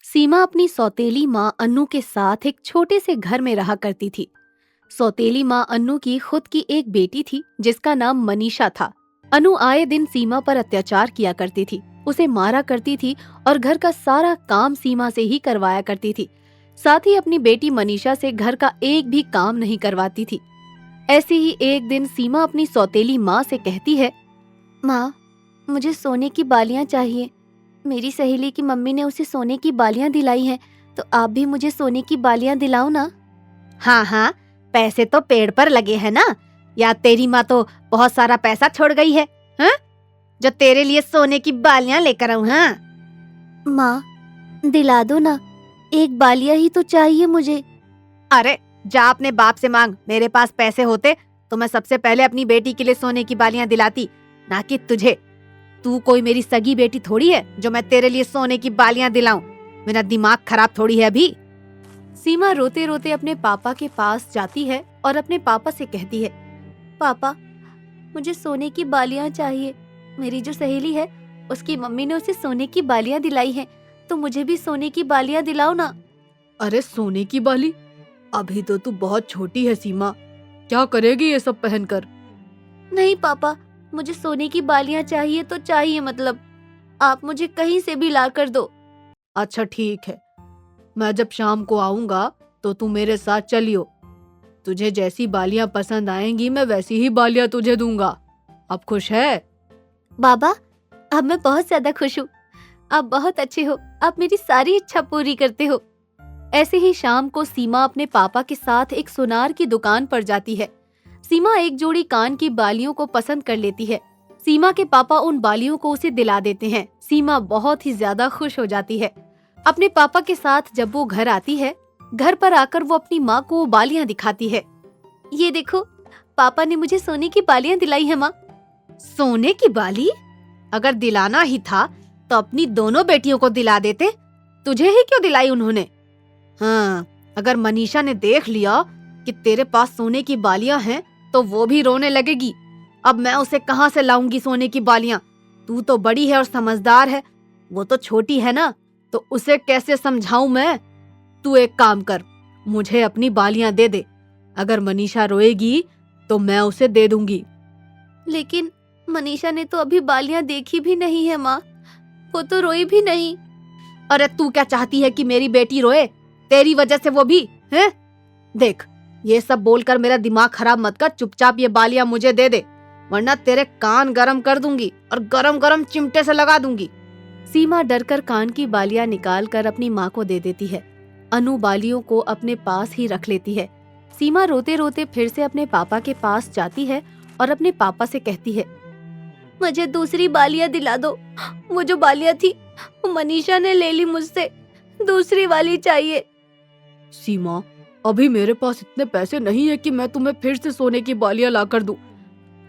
सीमा अपनी सौतेली माँ अन्नू के साथ एक छोटे से घर में रहा करती थी। सौतेली माँ अन्नू की खुद की एक बेटी थी जिसका नाम मनीषा था। अनु आए दिन सीमा पर अत्याचार किया करती थी, उसे मारा करती थी और घर का सारा काम सीमा से ही करवाया करती थी। साथ ही अपनी बेटी मनीषा से घर का एक भी काम नहीं करवाती थी। ऐसे ही एक दिन सीमा अपनी सौतेली माँ से कहती है, माँ, मुझे सोने की बालियां चाहिए। मेरी सहेली की मम्मी ने उसे सोने की बालियां दिलाई हैं, तो आप भी मुझे सोने की बालियां दिलाओ ना। हाँ हाँ, पैसे तो पेड़ पर लगे हैं ना, या तेरी माँ तो बहुत सारा पैसा छोड़ गई है, हाँ? जो तेरे लिए सोने की बालियां लेकर आऊं। हाँ माँ, दिला दो ना, एक बालिया ही तो चाहिए मुझे। अरे जा अपने बाप से मांग, मेरे पास पैसे होते तो मैं सबसे पहले अपनी बेटी के लिए सोने की बालियां दिलाती, ना कि तुझे। तू कोई मेरी सगी बेटी थोड़ी है जो मैं तेरे लिए सोने की बालियां दिलाऊं। मेरा दिमाग खराब थोड़ी है अभी। सीमा रोते रोते अपने पापा के पास जाती है और अपने पापा से कहती है, पापा, मुझे सोने की बालियां चाहिए। मेरी जो सहेली है उसकी मम्मी ने उसे सोने की बालियां दिलाई हैं, तो मुझे भी सोने की बालियां दिलाओ ना। अरे सोने की बाली, अभी तो तू बहुत छोटी है सीमा, क्या करेगी ये सब पहनकर? नहीं पापा, मुझे सोने की बालियां चाहिए तो चाहिए, मतलब आप मुझे कहीं से भी ला कर दो। अच्छा ठीक है, मैं जब शाम को आऊंगा तो तू मेरे साथ चलियो। तुझे जैसी बालियां पसंद आएंगी मैं वैसी ही बालियां तुझे दूंगा। अब खुश है? बाबा, अब मैं बहुत ज्यादा खुश हूँ। आप बहुत अच्छे हो, आप मेरी सारी इच्छा पूरी करते हो। ऐसे ही शाम को सीमा अपने पापा के साथ एक सुनार की दुकान पर जाती है। सीमा एक जोड़ी कान की बालियों को पसंद कर लेती है। सीमा के पापा उन बालियों को उसे दिला देते हैं। सीमा बहुत ही ज्यादा खुश हो जाती है। अपने पापा के साथ जब वो घर आती है, घर पर आकर वो अपनी माँ को वो बालियां दिखाती है। ये देखो, पापा ने मुझे सोने की बालियां दिलाई है माँ। सोने की बाली? अगर दिलाना ही था तो अपनी दोनों बेटियों को दिला देते, तुझे ही क्यों दिलाई उन्होंने? हाँ, अगर मनीषा ने देख लिया कि तेरे पास सोने की बालियां हैं तो वो भी रोने लगेगी। अब मैं उसे कहाँ से लाऊंगी सोने की बालियां? तू तो बड़ी है और समझदार है, वो तो छोटी है ना, तो उसे कैसे समझाऊं मैं? तू एक काम कर, मुझे अपनी बालियां दे दे। अगर मनीषा रोएगी तो मैं उसे दे दूंगी। लेकिन मनीषा ने तो अभी बालियां देखी भी नहीं है माँ, वो तो रोई भी नहीं। अरे तू क्या चाहती है कि मेरी बेटी रोए? तेरी वजह से वो भी है? देख, ये सब बोलकर मेरा दिमाग खराब मत कर, चुपचाप ये बालियां मुझे दे दे, वरना तेरे कान गरम कर दूंगी और गरम गरम चिमटे से लगा दूंगी। सीमा डरकर कान की बालियां निकाल कर अपनी माँ को दे देती है। अनु बालियों को अपने पास ही रख लेती है। सीमा रोते रोते फिर से अपने पापा के पास जाती है और अपने पापा से कहती है, मुझे दूसरी बालियां दिला दो। वो जो बालियां थी वो मनीषा ने ले ली मुझसे, दूसरी वाली चाहिए। सीमा, अभी मेरे पास इतने पैसे नहीं है कि मैं तुम्हें फिर से सोने की बालियां ला कर दूं।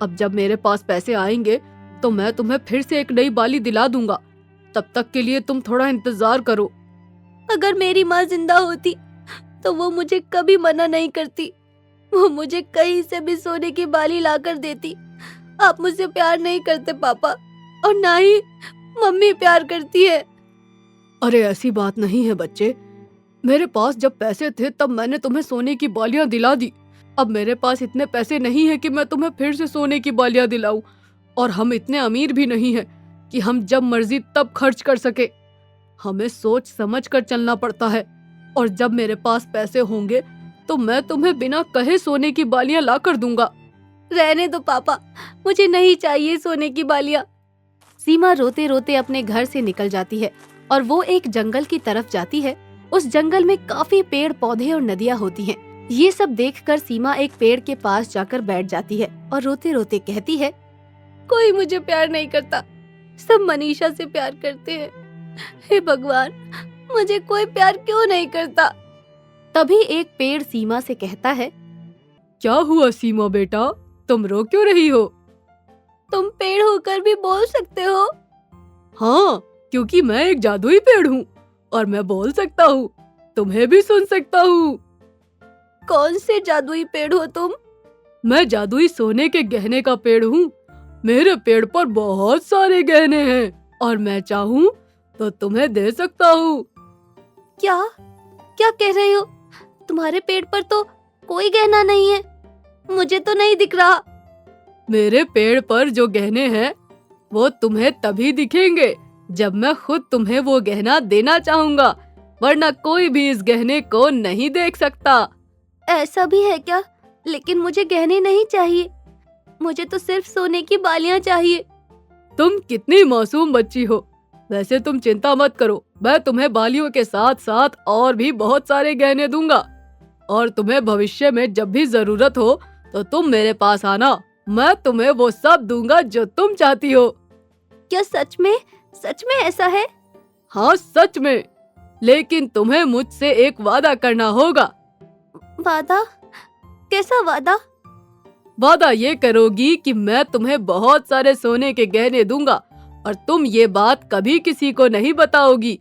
अब जब मेरे पास पैसे आएंगे तो मैं तुम्हें फिर से एक नई बाली दिला दूंगा। तब तक के लिए तुम थोड़ा इंतजार करो। अगर मेरी माँ जिंदा होती तो वो मुझे कभी मना नहीं करती, वो मुझे कहीं से भी सोने की बाली ला कर देती। आप मुझसे प्यार नहीं करते पापा, और ना ही मम्मी प्यार करती है। अरे ऐसी बात नहीं है बच्चे, मेरे पास जब पैसे थे तब मैंने तुम्हें सोने की बालियां दिला दी। अब मेरे पास इतने पैसे नहीं है कि मैं तुम्हें फिर से सोने की बालियां दिलाऊं, और हम इतने अमीर भी नहीं हैं कि हम जब मर्जी तब खर्च कर सके। हमें सोच समझ कर चलना पड़ता है, और जब मेरे पास पैसे होंगे तो मैं तुम्हें बिना कहे सोने की बालियां ला कर दूंगा। रहने दो पापा, मुझे नहीं चाहिए सोने की बालियां। सीमा रोते रोते अपने घर से निकल जाती है और वो एक जंगल की तरफ जाती है। उस जंगल में काफी पेड़ पौधे और नदियां होती हैं। ये सब देखकर सीमा एक पेड़ के पास जाकर बैठ जाती है और रोते रोते कहती है, कोई मुझे प्यार नहीं करता, सब मनीषा से प्यार करते हैं। हे भगवान, मुझे कोई प्यार क्यों नहीं करता? तभी एक पेड़ सीमा से कहता है, क्या हुआ सीमा बेटा, तुम रो क्यों रही हो? तुम पेड़ होकर भी बोल सकते हो? हाँ, क्योंकि मैं एक जादुई पेड़ हूँ और मैं बोल सकता हूँ, तुम्हें भी सुन सकता हूँ। कौन से जादुई पेड़ हो तुम? मैं जादुई सोने के गहने का पेड़ हूँ। मेरे पेड़ पर बहुत सारे गहने हैं और मैं चाहूँ तो तुम्हें दे सकता हूँ। क्या क्या कह रहे हो? तुम्हारे पेड़ पर तो कोई गहना नहीं है, मुझे तो नहीं दिख रहा। मेरे पेड़ पर जो गहने हैं वो तुम्हें तभी दिखेंगे जब मैं खुद तुम्हें वो गहना देना चाहूंगा, वरना कोई भी इस गहने को नहीं देख सकता। ऐसा भी है क्या? लेकिन मुझे गहने नहीं चाहिए, मुझे तो सिर्फ सोने की बालियां चाहिए। तुम कितनी मासूम बच्ची हो। वैसे तुम चिंता मत करो, मैं तुम्हें बालियों के साथ साथ और भी बहुत सारे गहने दूंगा, और तुम्हें भविष्य में जब भी जरूरत हो तो तुम मेरे पास आना, मैं तुम्हें वो सब दूंगा जो तुम चाहती हो। क्या सच में ऐसा है? हाँ सच में, लेकिन तुम्हें मुझसे एक वादा करना होगा। वादा? कैसा वादा? वादा ये करोगी कि मैं तुम्हें बहुत सारे सोने के गहने दूंगा और तुम ये बात कभी किसी को नहीं बताओगी,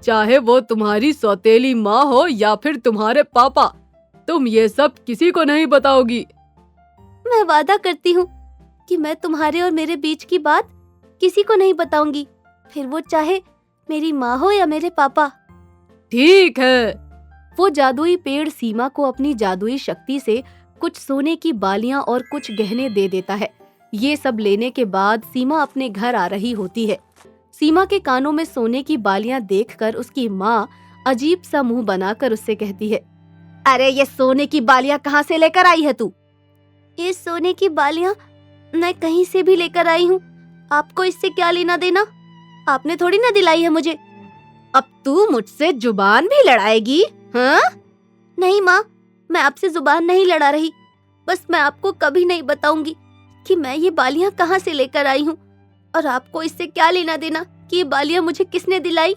चाहे वो तुम्हारी सौतेली माँ हो या फिर तुम्हारे पापा, तुम ये सब किसी को नहीं बताओगी। मैं वादा करती हूँ कि मैं तुम्हारे और मेरे बीच की बात किसी को नहीं बताऊंगी, फिर वो चाहे मेरी माँ हो या मेरे पापा। ठीक है। वो जादुई पेड़ सीमा को अपनी जादुई शक्ति से कुछ सोने की बालियां और कुछ गहने दे देता है। ये सब लेने के बाद सीमा अपने घर आ रही होती है। सीमा के कानों में सोने की बालियां देखकर उसकी माँ अजीब सा मुंह बनाकर उससे कहती है, अरे ये सोने की बालियां कहाँ से लेकर आई है तू? ये सोने की बालियां मैं कहीं से भी लेकर आई हूँ, आपको इससे क्या लेना देना? आपने थोड़ी ना दिलाई है मुझे। अब तू मुझसे जुबान भी लड़ाएगी? हाँ? नहीं माँ, मैं आपसे जुबान नहीं लड़ा रही, बस मैं आपको कभी नहीं बताऊंगी कि मैं ये बालियां कहाँ से लेकर आई हूँ, और आपको इससे क्या लेना देना कि ये बालियां मुझे किसने दिलाई।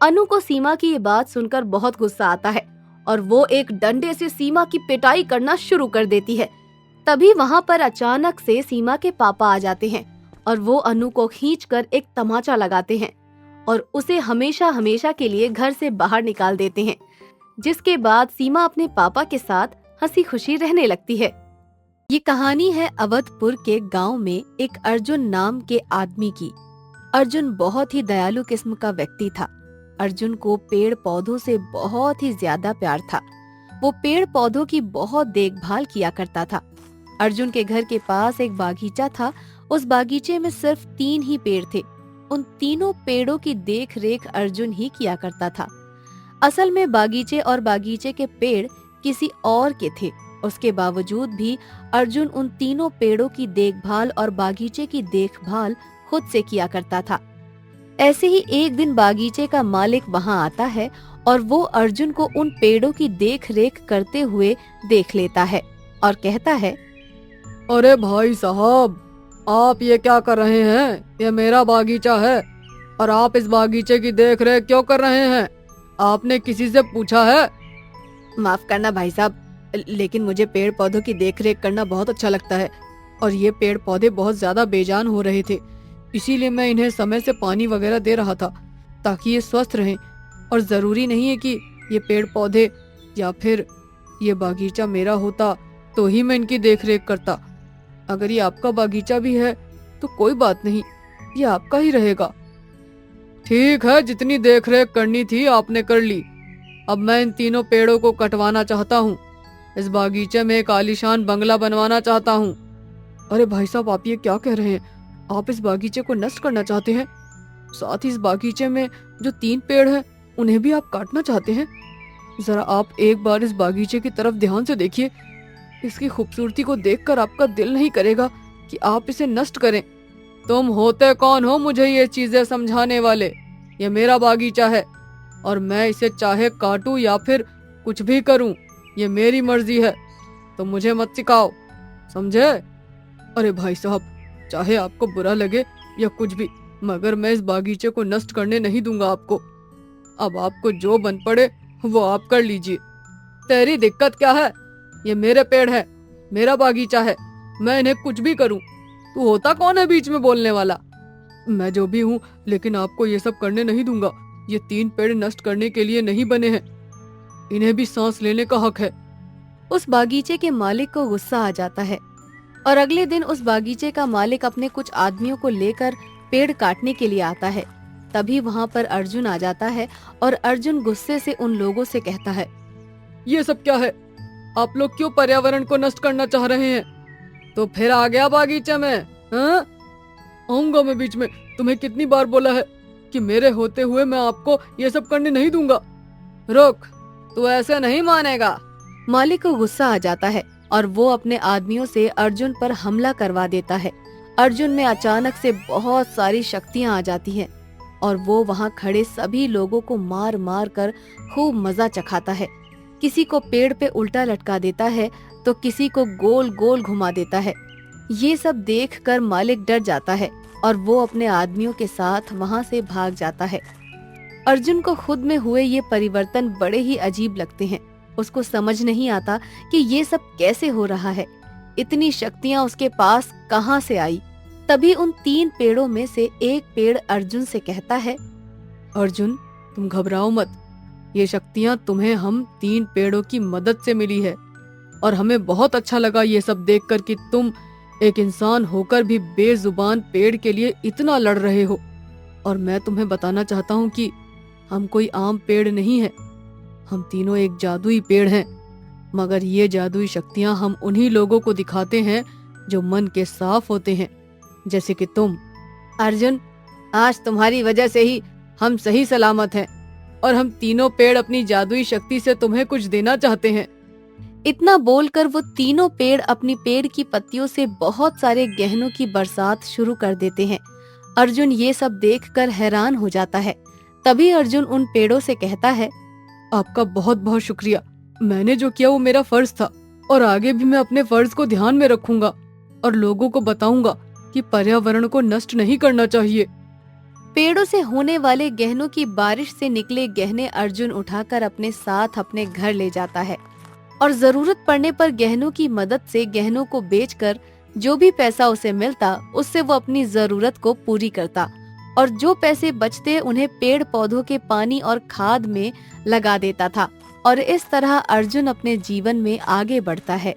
अनु को सीमा की ये बात सुनकर बहुत गुस्सा आता है और वो एक डंडे से सीमा की पिटाई करना शुरू कर देती है। तभी वहाँ पर अचानक से सीमा के पापा आ जाते हैं और वो अनु को खींचकर एक तमाचा लगाते हैं और उसे हमेशा हमेशा के लिए घर से बाहर निकाल देते हैं, जिसके बाद सीमा अपने पापा के साथ हंसी खुशी रहने लगती है। ये कहानी है अवधपुर के गांव में एक अर्जुन नाम के आदमी की। अर्जुन बहुत ही दयालु किस्म का व्यक्ति था। अर्जुन को पेड़ पौधों से बहुत ही ज्यादा प्यार था। वो पेड़ पौधों की बहुत देखभाल किया करता था। अर्जुन के घर के पास एक बागीचा था। उस बागीचे में सिर्फ 3 ही पेड़ थे। उन तीनों पेड़ों की देख रेख अर्जुन ही किया करता था। असल में बागीचे और बागीचे के पेड़ किसी और के थे। उसके बावजूद भी अर्जुन उन तीनों पेड़ों की देखभाल और बागीचे की देखभाल खुद से किया करता था। ऐसे ही एक दिन बागीचे का मालिक वहां आता है और वो अर्जुन को उन पेड़ों की देख रेख करते हुए देख लेता है और कहता है, अरे भाई साहब, आप ये क्या कर रहे हैं? ये मेरा बागीचा है और आप इस बागीचे की देख रेख क्यों कर रहे हैं? आपने किसी से पूछा है? माफ करना भाई साहब, लेकिन मुझे पेड़ पौधों की देखरेख करना बहुत अच्छा लगता है और ये पेड़ पौधे बहुत ज्यादा बेजान हो रहे थे, इसीलिए मैं इन्हें समय से पानी वगैरह दे रहा था ताकि ये स्वस्थ रहें। और जरूरी नहीं है कि ये पेड़ पौधे या फिर ये बागीचा मेरा होता तो ही मैं इनकी देखरेख करता। अगर ये आपका बागीचा भी है तो कोई बात नहीं, ये आपका ही रहेगा। ठीक है, जितनी देखरेख करनी थी आपने कर ली। अब मैं इन तीनों पेड़ों को कटवाना चाहता हूँ। इस बागीचे में एक आलीशान बंगला बनवाना चाहता हूँ। अरे भाई साहब, आप ये क्या कह रहे हैं? आप इस बागीचे को नष्ट करना चाहते हैं? साथ ही इस बागीचे में जो 3 पेड़ हैं उन्हें भी आप काटना चाहते हैं? जरा आप एक बार इस बागीचे की तरफ ध्यान से देखिए। इसकी खूबसूरती को देखकर आपका दिल नहीं करेगा कि आप इसे नष्ट करें। तुम होते कौन हो मुझे ये चीजें समझाने वाले? ये मेरा बागीचा है और मैं इसे चाहे काटूं या फिर कुछ भी करूं, ये मेरी मर्जी है। तो मुझे मत सिखाओ, समझे? अरे भाई साहब, चाहे आपको बुरा लगे या कुछ भी, मगर मैं इस बागीचे को नष्ट करने नहीं दूंगा आपको। अब आपको जो बन पड़े वो आप कर लीजिए। तेरी दिक्कत क्या है? ये मेरे पेड़ है, मेरा बागीचा है, मैं इन्हें कुछ भी करूं। तू होता कौन है बीच में बोलने वाला? मैं जो भी हूँ, लेकिन आपको ये सब करने नहीं दूंगा। ये 3 पेड़ नष्ट करने के लिए नहीं बने हैं, इन्हें भी सांस लेने का हक है। उस बागीचे के मालिक को गुस्सा आ जाता है और अगले दिन उस बागीचे का मालिक अपने कुछ आदमियों को लेकर पेड़ काटने के लिए आता है। तभी वहाँ पर अर्जुन आ जाता है और अर्जुन गुस्से से उन लोगों से कहता है, ये सब क्या है? आप लोग क्यों पर्यावरण को नष्ट करना चाह रहे हैं? तो फिर आ गया बागीचे में, हाँ? आऊंगा मैं बीच में। तुम्हें कितनी बार बोला है कि मेरे होते हुए मैं आपको ये सब करने नहीं दूंगा। रुक, तू ऐसे नहीं मानेगा। मालिक को गुस्सा आ जाता है और वो अपने आदमियों से अर्जुन पर हमला करवा देता है। अर्जुन में अचानक से बहुत सारी शक्तियां आ जाती हैं और वो वहाँ खड़े सभी लोगों को मार मार कर खूब मजा चखाता है। किसी को पेड़ पे उल्टा लटका देता है तो किसी को गोल गोल घुमा देता है। ये सब देखकर मालिक डर जाता है और वो अपने आदमियों के साथ वहाँ से भाग जाता है। अर्जुन को खुद में हुए ये परिवर्तन बड़े ही अजीब लगते हैं। उसको समझ नहीं आता कि ये सब कैसे हो रहा है। इतनी शक्तियां उसके पास कहाँ से आई। तभी उन 3 पेड़ों में से एक पेड़ अर्जुन से कहता है, अर्जुन, तुम घबराओ मत। ये शक्तियां तुम्हें हम 3 पेड़ों की मदद से मिली है और हमें बहुत अच्छा लगा ये सब देखकर कि तुम एक इंसान होकर भी बेजुबान पेड़ के लिए इतना लड़ रहे हो। और मैं तुम्हें बताना चाहता हूँ कि हम कोई आम पेड़ नहीं है, हम तीनों एक जादुई पेड़ हैं। मगर ये जादुई शक्तियां हम उन्हीं लोगों को दिखाते हैं जो मन के साफ होते हैं, जैसे कि तुम। अर्जुन, आज तुम्हारी वजह से ही हम सही सलामत हैं और हम तीनों पेड़ अपनी जादुई शक्ति से तुम्हें कुछ देना चाहते हैं। इतना बोलकर वो तीनों पेड़ अपनी पेड़ की पत्तियों से बहुत सारे गहनों की बरसात शुरू कर देते हैं। अर्जुन ये सब देखकर हैरान हो जाता है। तभी अर्जुन उन पेड़ों से कहता है, आपका बहुत बहुत शुक्रिया। मैंने जो किया वो मेरा फर्ज था और आगे भी मैं अपने फर्ज को ध्यान में रखूंगा और लोगों को बताऊंगा कि पर्यावरण को नष्ट नहीं करना चाहिए। पेड़ों से होने वाले गहनों की बारिश से निकले गहने अर्जुन उठाकर अपने साथ अपने घर ले जाता है और जरूरत पड़ने पर गहनों की मदद से गहनों को बेचकर जो भी पैसा उसे मिलता उससे वो अपनी जरूरत को पूरी करता और जो पैसे बचते उन्हें पेड़ पौधों के पानी और खाद में लगा देता था। और इस तरह अर्जुन अपने जीवन में आगे बढ़ता है।